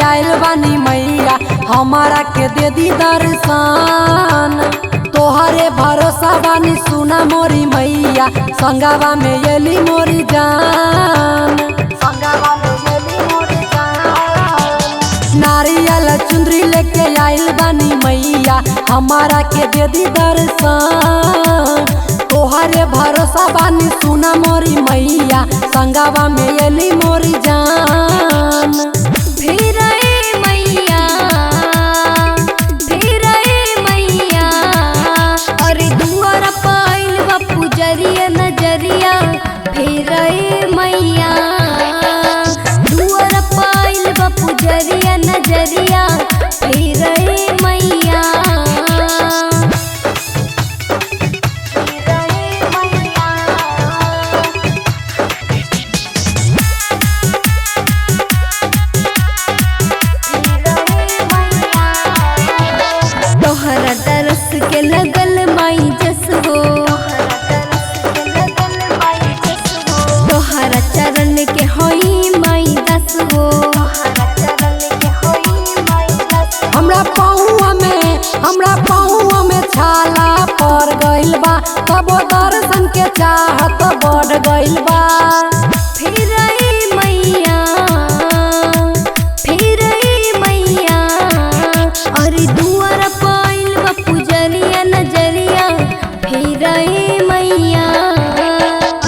आयल बानी मैया हमारा के दे दी दर्शन। तोहरे भरोसा बानी सुना मोरी मैया संगवा में येली मोरी जान। नारियल चुंदरी लेके आयल बानी मैया हमारा के दे दी दर्शन। तोहरे भरोसा बानी सुना मोरी मैया संगवा में येली मोरी जान। फिर मैया अरे दुआर पाइल बा पुजरिया नजरिया। फिर मैया दुआर पाइल बा पुजरिया नजरिया। फिर मैया तोहरा तरस के लगल माई जस हो। तोहरा चरण के होई माई दस हो। हमरा पहुआ में छाला पड़ गइल बा तबो दर्शन के चाहत बढ़ गइल बा। फिर मैया अरे दुआर पाइल बा पुजरिया नजरिया। फिर मैया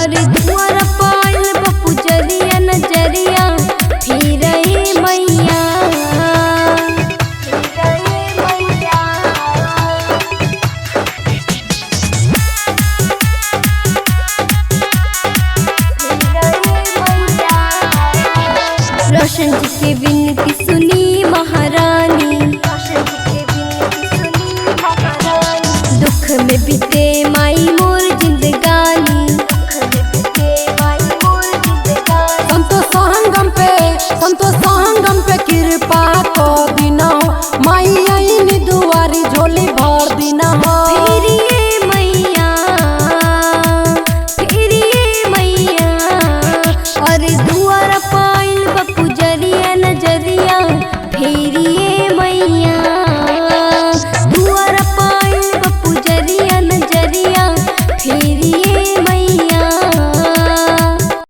अरे दुआर पाइल बा पुजरिया नजरिया। फिर मैया रोशन जी के बिन